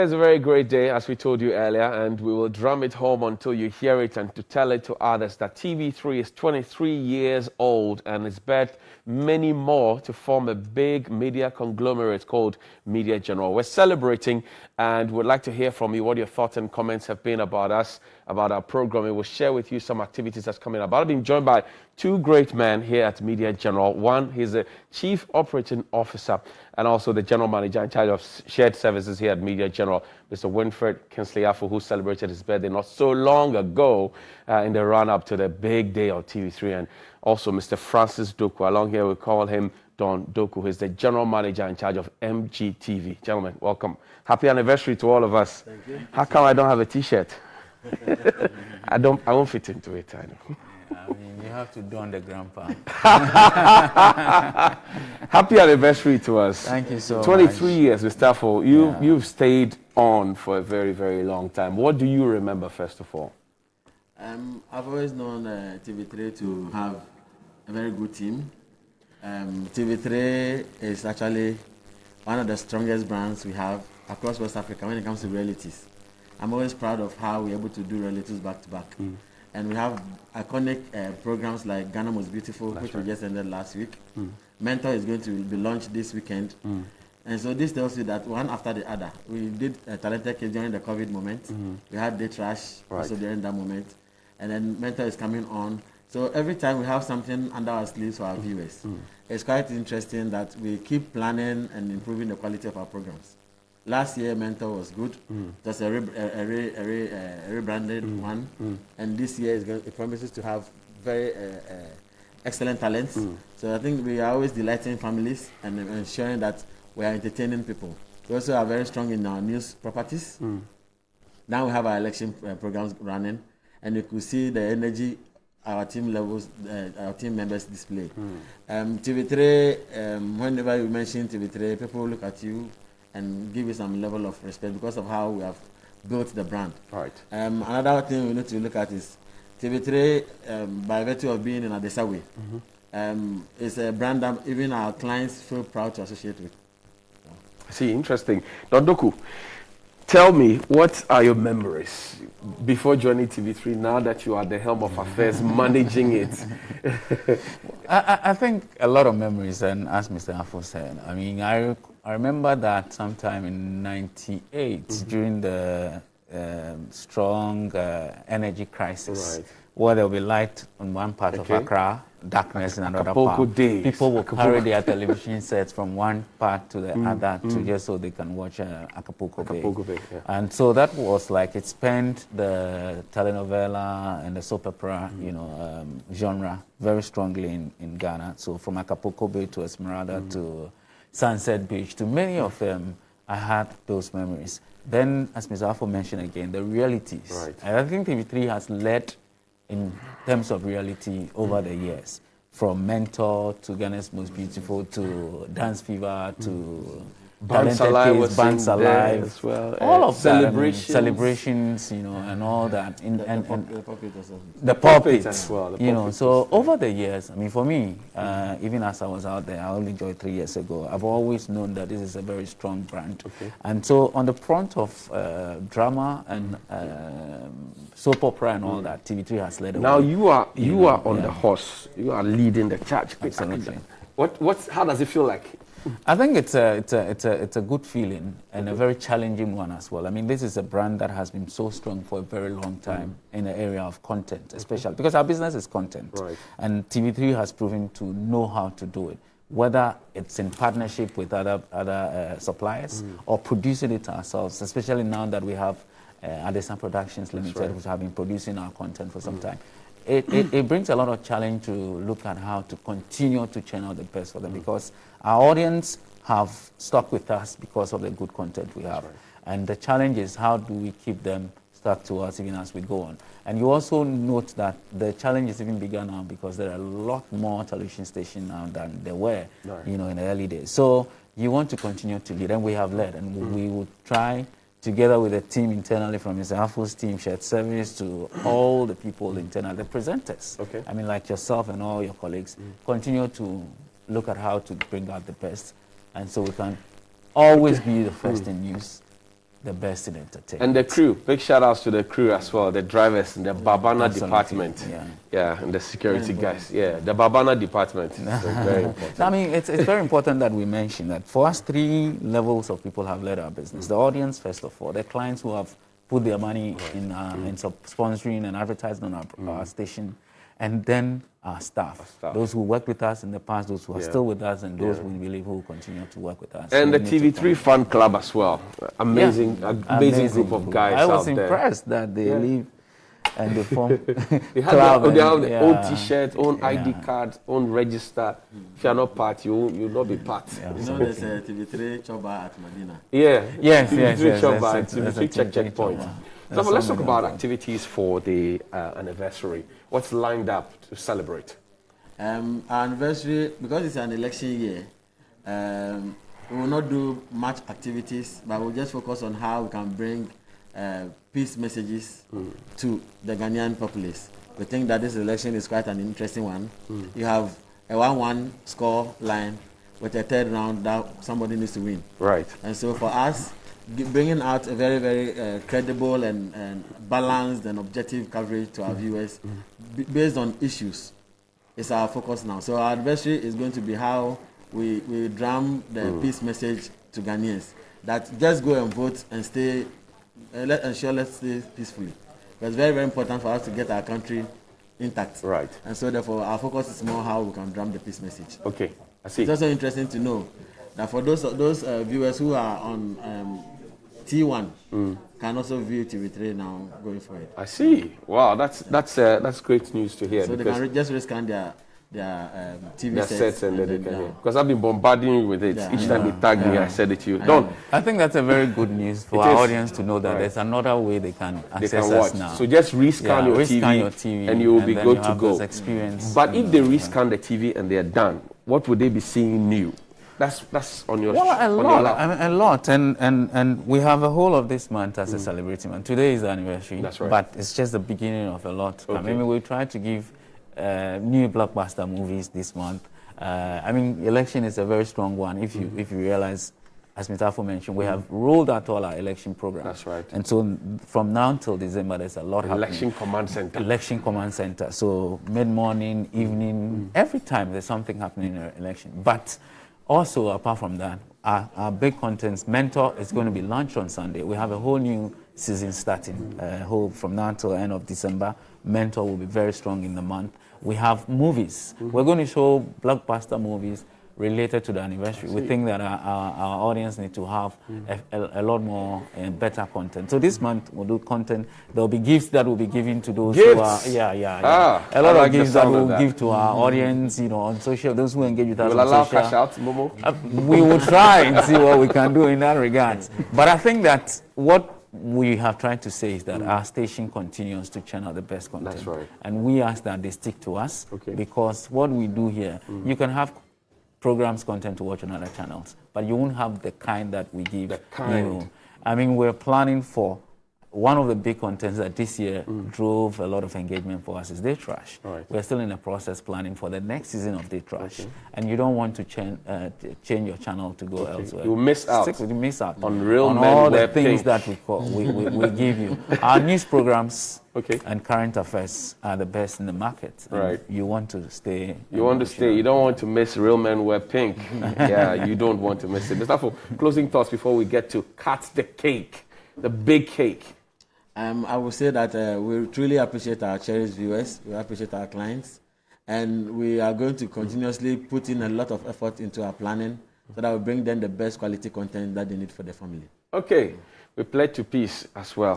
It's a very great day, as we told you earlier, and we will drum it home until you hear it and to tell it to others that TV3 is 23 years old and it's bet many more to form a big media conglomerate called Media General. We're celebrating and would like to hear from you what your thoughts and comments have been about us, about our programming. We'll share with you some activities that's coming up. I've been joined by two great men here at Media General. One, he's the Chief Operating Officer and also the General Manager in charge of shared services here at Media General, Mr. Winfred Kinsley-Afo, who celebrated his birthday not so long ago in the run-up to the big day of TV3. And also Mr. Francis Doku. Along here we call him Don Doku, who is the General Manager in charge of MGTV. Gentlemen, welcome. Happy anniversary to all of us. Thank you. How come I don't have a T-shirt? I won't fit into it, I know. I mean, you have to don the grandpa. Happy anniversary to us. Thank you so 23 much. years, Mr. Afo. You've stayed on for a very, very long time. What do you remember, first of all? I've always known TV3 to have a very good team. TV3 is actually one of the strongest brands we have across West Africa when it comes to realities. I'm always proud of how we're able to do realities back to back. And we have iconic programs like Ghana Most Beautiful, which we just ended last week. Mentor is going to be launched this weekend. And so this tells you that one after the other. We did Talented Kids during the COVID moment. We had Day Trash also during that moment. And then Mentor is coming on. So every time we have something under our sleeves for our viewers. It's quite interesting that we keep planning and improving the quality of our programs. Last year, Mentor was good. That's a rebranded one. And this year, it promises to have very excellent talents. So I think we are always delighting families and ensuring that we are entertaining people. We also are very strong in our news properties. Now we have our election programs running. And you could see the energy our team members display. TV3, whenever you mention TV3, people look at you and give you some level of respect because of how we have built the brand. Right. Another thing we need to look at is TV3, by virtue of being in Adesawe, is a brand that even our clients feel proud to associate with. See, interesting. Don Doku, tell me, what are your memories before joining TV3, now that you are at the helm of affairs, managing it? I think a lot of memories, and as Mr. Afo said, I mean, I remember that sometime in '98, during the strong energy crisis, where there will be light on one part of Accra, darkness in another part. People will carry their television sets from one part to the other to just so they can watch Acapulco Bay. And so that was like, it spent the telenovela and the soap opera, genre very strongly in Ghana. So from Acapulco Bay to Esmeralda to Sunset Beach, to many of them, I had those memories. Then, as Mr. Afo mentioned again, the realities. And I think TV3 has led in terms of reality over the years, from Mentor to Ghana's Most Beautiful to Dance Fever to Talented Kids, Bands Alive, as well. all of celebrations. that, celebrations, and all that. The puppet as well. So over the years, I mean, for me, even as I was out there, I only joined 3 years ago, I've always known that this is a very strong brand. And so on the front of drama and soap opera and all that, TV3 has led the way. Now you are on the horse. You are leading the charge. Absolutely. How does it feel like? I think it's a good feeling and a very challenging one as well. I mean, this is a brand that has been so strong for a very long time in the area of content, especially because our business is content. And TV3 has proven to know how to do it, whether it's in partnership with other suppliers or producing it ourselves, especially now that we have Adesan Productions Limited, which have been producing our content for some time. It brings a lot of challenge to look at how to continue to churn out the best for them, because our audience have stuck with us because of the good content we have. And the challenge is, how do we keep them stuck to us even as we go on? And you also note that the challenge is even bigger now because there are a lot more television stations now than there were in the early days. So you want to continue to lead, and we have led, and we will try, together with the team internally, from Mr. Afo's team, shared service, to all the people internal, the presenters. I mean, like yourself and all your colleagues, continue to look at how to bring out the best. And so we can always be the first in news, the best in entertainment. And the crew, big shout outs to the crew as well, the drivers in the Babana department. Yeah, and the security guys. Yeah, the Babana department is very important. I mean, it's very important that we mention that for us, 3 levels of people have led our business. The audience, first of all, the clients who have put their money in sponsoring and advertising on our station, and then our staff, those who worked with us in the past, those who are still with us, and those we believe who will continue to work with us. And the TV3 fan club as well. Amazing group of guys I was out there. impressed that they leave and they form they have their own T-shirt, own ID card, own register. If you're not part, you'll not be part. You know there's a TV3 Choba at Medina. Yes. TV3 Choba, TV3 checkpoint. So let's talk about activities for the anniversary. What's lined up to celebrate? Our anniversary, because it's an election year, we will not do much activities, but we'll just focus on how we can bring peace messages to the Ghanaian populace. We think that this election is quite an interesting one. You have a 1-1 score line with a third round that somebody needs to win. Right. And so for us, bringing out a very, very credible and balanced and objective coverage to our viewers based on issues is our focus now. So our anniversary is going to be how we drum the peace message to Ghanaians, that just go and vote and stay, let's stay peacefully. But it's very, very important for us to get our country intact. Right. And so therefore our focus is more how we can drum the peace message. Okay, I see. It's also interesting to know that for those viewers who are on T1 can also view TV3 now going forward. I see. Wow, that's great news to hear. So they can just rescan their TV sets and then they can hear. Because I've been bombarding you with it. Each time they tag me, I said it to you. Don. I think that's a very good news for our audience to know that there's another way they can access us now. So just rescan your TV and you will be good to go. But if they rescan the TV and they're done, what would they be seeing new? That's on your a lot. And we have a whole of this month as a celebrating month. Today is the anniversary. That's right. But it's just the beginning of a lot. Okay. I mean, we try to give new blockbuster movies this month. I mean, election is a very strong one. If you realize, as Mr. mentioned, we have rolled out all our election programs. That's right. And so from now until December, there's a lot happening. Election Command Center. Election Command Center. So mid-morning, evening, every time there's something happening in an election. But also, apart from that, our big contents, Mentor, is going to be launched on Sunday. We have a whole new season starting from now until the end of December. Mentor will be very strong in the month. We have movies. We're going to show blockbuster movies related to the anniversary. We think that our audience need to have a lot more and better content. So this month we'll do content. There'll be gifts that will be given to those who are a lot of gifts that we'll give to our audience, on social, those who engage with us will on allow social. cash out, Momo? We will try and see what we can do in that regard. But I think that what we have tried to say is that our station continues to channel the best content. That's right. And we ask that they stick to us because what we do here, you can have programs, content to watch on other channels, but you won't have the kind that we give you. I mean, we're planning for one of the big contents that this year drove a lot of engagement for us is Day Trash. Right. We're still in the process planning for the next season of Day Trash, and you don't want to change your channel to go elsewhere. You miss out. You miss out on real men all wear the things pink. that we give you. Our news programs and current affairs are the best in the market. Right. You want to stay. You want to stay. You don't want to miss Real Men Wear Pink. Yeah, you don't want to miss it. Mr. For closing thoughts before we get to cut the cake, the big cake. I would say that we truly appreciate our cherished viewers. We appreciate our clients. And we are going to continuously put in a lot of effort into our planning so that we bring them the best quality content that they need for their family. Okay. We pledge to peace as well.